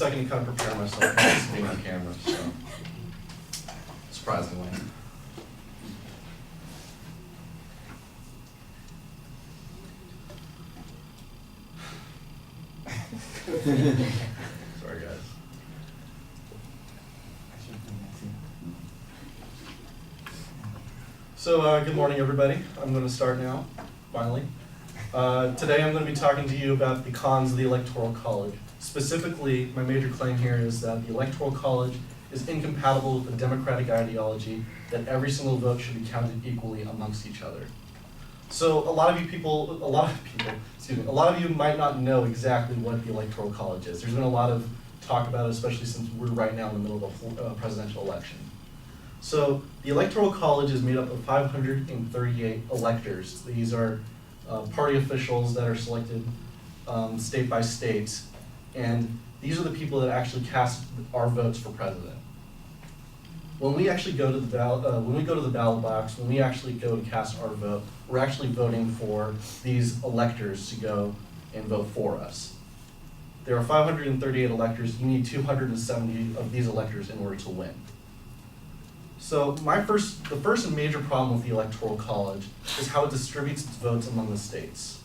so I can kind of prepare myself for being on camera, so surprisingly. Sorry, guys. So, good morning, everybody. I'm going to start now, finally. Today I'm going to be talking to you about the cons of the Electoral College. Specifically, my major claim here is that the Electoral College is incompatible with the democratic ideology that every single vote should be counted equally amongst each other. So a lot of you might not know exactly what the Electoral College is. There's been a lot of talk about it, especially since we're right now in the middle of a presidential election. So the Electoral College is made up of 538 electors. These are party officials that are selected state by state, and these are the people that actually cast our votes for president. When we actually go to the ballot box, when we actually go to cast our vote, we're actually voting for these electors to go and vote for us. There are 538 electors. You need 270 of these electors in order to win. So the first and major problem with the Electoral College is how it distributes its votes among the states.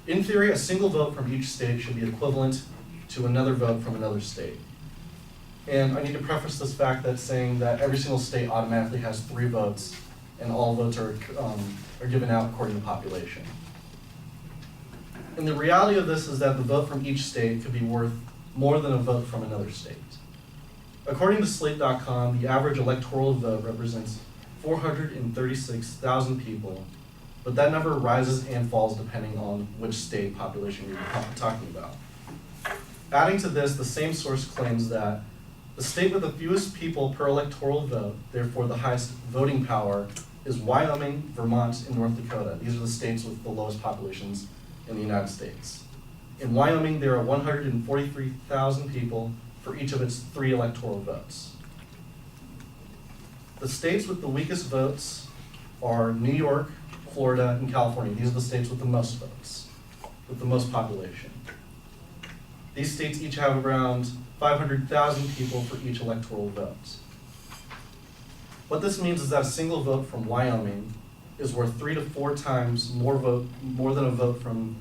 In theory, a single vote from each state should be equivalent to another vote from another state. And I need to preface this fact that saying that every single state automatically has 3 votes, and all votes are given out according to population. And the reality of this is that the vote from each state could be worth more than a vote from another state. According to Slate.com, the average electoral vote represents 436,000 people, but that number rises and falls depending on which state population you're talking about. Adding to this, the same source claims that the state with the fewest people per electoral vote, therefore the highest voting power, is Wyoming, Vermont, and North Dakota. These are the states with the lowest populations in the United States. In Wyoming, there are 143,000 people for each of its 3 electoral votes. The states with the weakest votes are New York, Florida, and California. These are the states with the most votes, with the most population. These states each have around 500,000 people for each electoral vote. What this means is that a single vote from Wyoming is worth 3 to 4 times more than a vote from,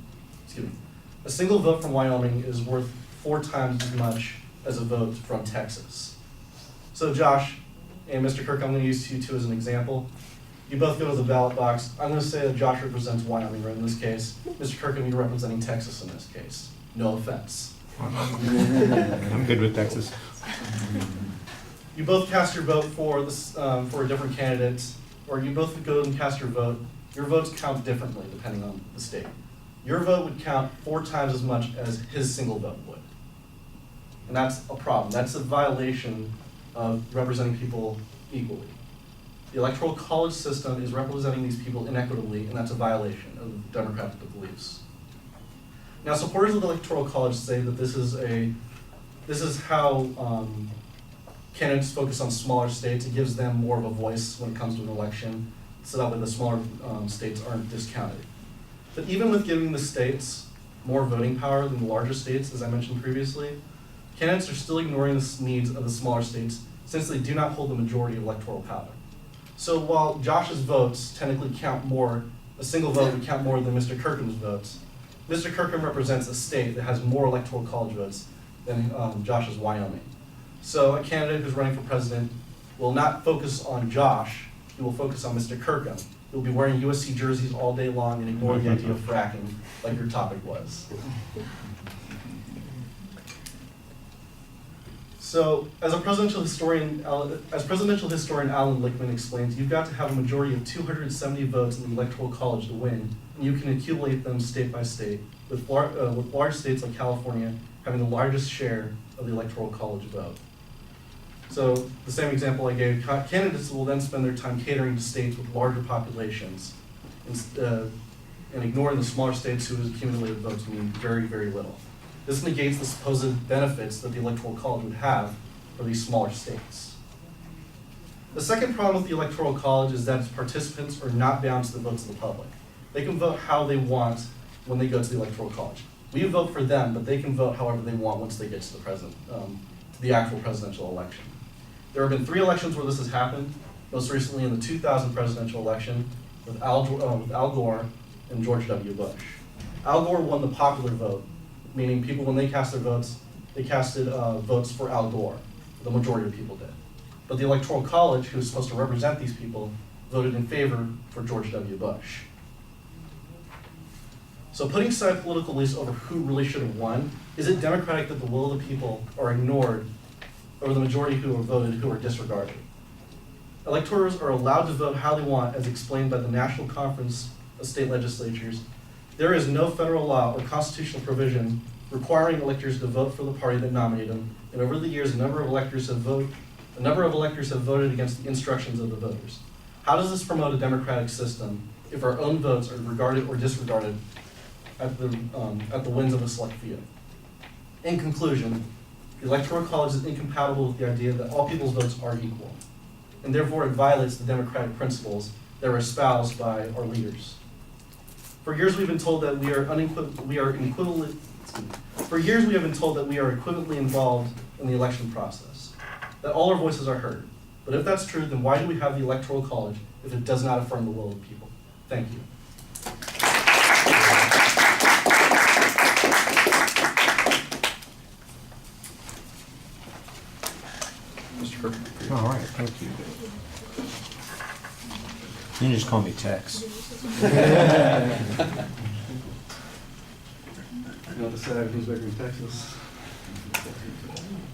a single vote from Wyoming is worth 4 times as much as a vote from Texas. So Josh and Mr. Kirk, I'm going to use you two as an example. You both go to the ballot box. I'm going to say that Josh represents Wyoming right in this case. Mr. Kirk and you representing Texas in this case. No offense. I'm good with Texas. You both cast your vote for a different candidate, or you both go and cast your vote. Your votes count differently depending on the state. Your vote would count 4 times as much as his single vote would. And that's a problem. That's a violation of representing people equally. The Electoral College system is representing these people inequitably, and that's a violation of democratic beliefs. Now, supporters of the Electoral College say that this is how candidates focus on smaller states. It gives them more of a voice when it comes to an election, so that way the smaller states aren't discounted. But even with giving the states more voting power than the larger states, as I mentioned previously, candidates are still ignoring the needs of the smaller states since they do not hold the majority of electoral power. So while Josh's votes technically count more, a single vote would count more than Mr. Kirkham's votes, Mr. Kirkham represents a state that has more electoral college votes than Josh's Wyoming. So a candidate who's running for president will not focus on Josh, he will focus on Mr. Kirkham. He'll be wearing USC jerseys all day long and ignore the idea of fracking like your topic was. So, as presidential historian Alan Lichtman explains, you've got to have a majority of 270 votes in the Electoral College to win, and you can accumulate them state by state, with large states like California having the largest share of the Electoral College vote. So, the same example I gave, candidates will then spend their time catering to states with larger populations, and ignoring the smaller states whose accumulated votes mean very, very little. This negates the supposed benefits that the Electoral College would have for these smaller states. The second problem with the Electoral College is that its participants are not bound to the votes of the public. They can vote how they want when they go to the Electoral College. We vote for them, but they can vote however they want once they get to to the actual presidential election. There have been 3 elections where this has happened, most recently in the 2000 presidential election with Al Gore and George W. Bush. Al Gore won the popular vote, meaning people, when they cast their votes, they casted votes for Al Gore. The majority of people did. But the Electoral College, who is supposed to represent these people, voted in favor for George W. Bush. So putting aside political beliefs over who really should have won, is it democratic that the will of the people are ignored over the majority who are voted, who are disregarded? Electors are allowed to vote how they want, as explained by the National Conference of State Legislatures. There is no federal law or constitutional provision requiring electors to vote for the party that nominated them, and over the years, a number of electors have voted against the instructions of the voters. How does this promote a democratic system if our own votes are regarded or disregarded at the whims of a select few? In conclusion, the Electoral College is incompatible with the idea that all people's votes are equal, and therefore it violates the democratic principles that are espoused by our leaders. For years we've been told that we have been told that we are equivalently involved in the election process, that all our voices are heard. But if that's true, then why do we have the Electoral College if it does not affirm the will of the people? Thank you. Mr. Kirk. All right, thank you. You can just call me Tex. You know the sad who's back in Texas.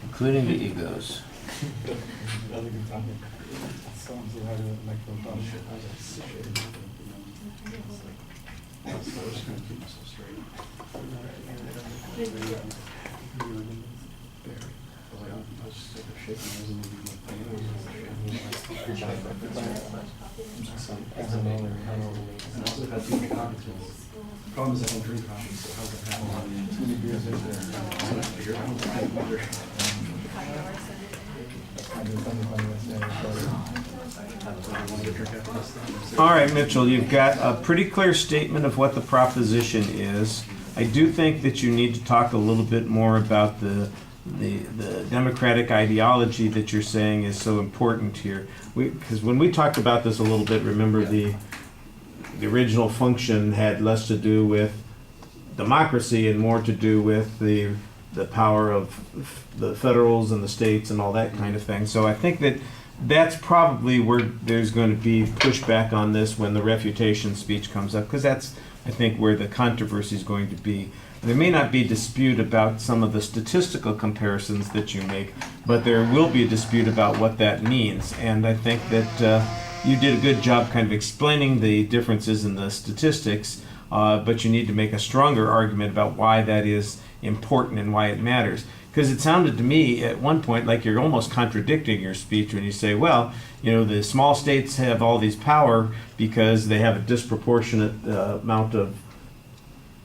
Including the egos. Problem is I don't drink coffee, so how's that happen? Too many beers in there. So I figured I don't drink water. All right, Mitchell, you've got a pretty clear statement of what the proposition is. I do think that you need to talk a little bit more about the democratic ideology that you're saying is so important here. Because when we talked about this a little bit, remember the original function had less to do with democracy and more to do with the power of the federals and the states and all that kind of thing. So I think that that's probably where there's going to be pushback on this when the refutation speech comes up, because that's, I think, where the controversy is going to be. There may not be dispute about some of the statistical comparisons that you make, but there will be a dispute about what that means. And I think that you did a good job kind of explaining the differences in the statistics, but you need to make a stronger argument about why that is important and why it matters. Because it sounded to me at one point like you're almost contradicting your speech when you say, well, you know, the small states have all these power because they have a disproportionate amount of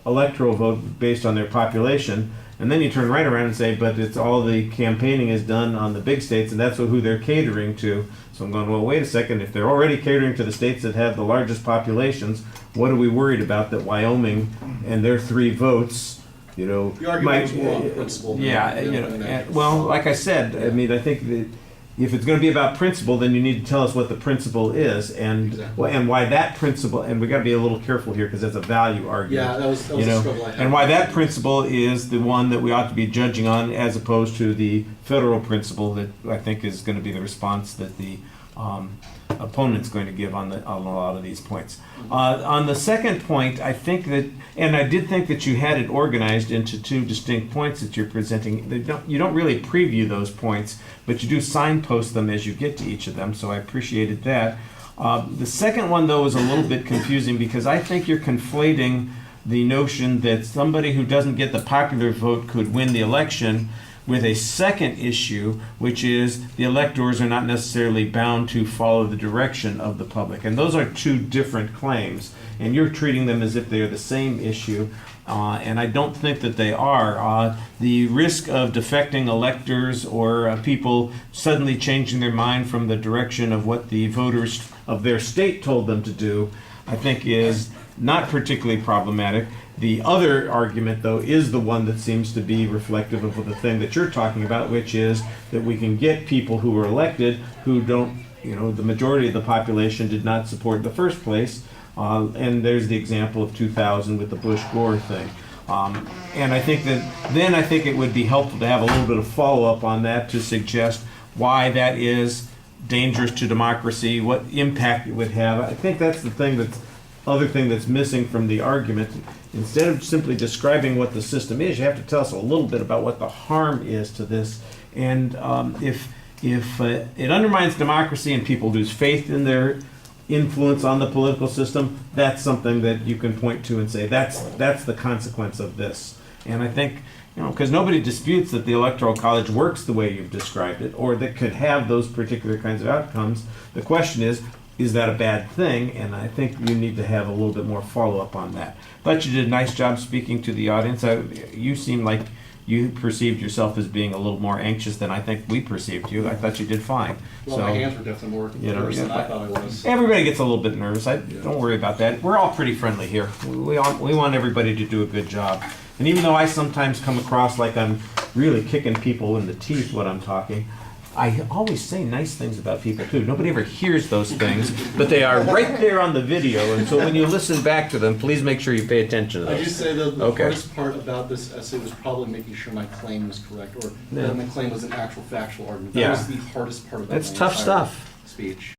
electoral vote based on their population. And then you turn right around and say, but it's all the campaigning is done on the big states, and that's who they're catering to. So I'm going, well, wait a second. If they're already catering to the states that have the largest populations, what are we worried about that Wyoming and their 3 votes, you know, The argument is more on the principle. yeah, you know, well, like I said, I mean, I think that if it's going to be about principle, then you need to tell us what the principle is and Exactly. and why that principle. And we got to be a little careful here because that's a value argument. Yeah, that was you a know, struggle I had. and why that principle is the one that we ought to be judging on, as opposed to the federal principle that I think is going to be the response that the opponent's going to give on a lot of these points. On the second point, I think that, and I did think that you had it organized into 2 distinct points that you're presenting. You don't really preview those points, but you do signpost them as you get to each of them, so I appreciated that. The second one, though, is a little bit confusing because I think you're conflating the notion that somebody who doesn't get the popular vote could win the election with a second issue, which is the electors are not necessarily bound to follow the direction of the public. And those are 2 different claims, and you're treating them as if they're the same issue, and I don't think that they are. The risk of defecting electors or people suddenly changing their mind from the direction of what the voters of their state told them to do, I think is not particularly problematic. The other argument, though, is the one that seems to be reflective of the thing that you're talking about, which is that we can get people who were elected who don't, the majority of the population did not support in the first place. And there's the example of 2000 with the Bush-Gore thing. And I think it would be helpful to have a little bit of follow-up on that to suggest why that is dangerous to democracy, what impact it would have. I think that's the other thing that's missing from the argument. Instead of simply describing what the system is, you have to tell us a little bit about what the harm is to this. And if it undermines democracy and people lose faith in their influence on the political system, that's something that you can point to and say that's the consequence of this. And I think, because nobody disputes that the Electoral College works the way you've described it, or that could have those particular kinds of outcomes. The question is that a bad thing? And I think you need to have a little bit more follow-up on that. Thought you did a nice job speaking to the audience. You seem like you perceived yourself as being a little more anxious than I think we perceived you. I thought you did fine. Well, my hands were definitely more nervous than I thought I was. Everybody gets a little bit nervous. Don't worry about that. We're all pretty friendly here. We want everybody to do a good job. And even though I sometimes come across like I'm really kicking people in the teeth when I'm talking, I always say nice things about people too. Nobody ever hears those things, but they are right there on the video. And so when you listen back to them, please make sure you pay attention to those. I do say the hardest part about this essay was probably making sure my claim was correct, or that my claim was an actual factual argument. That was the hardest part of That's tough stuff. speech.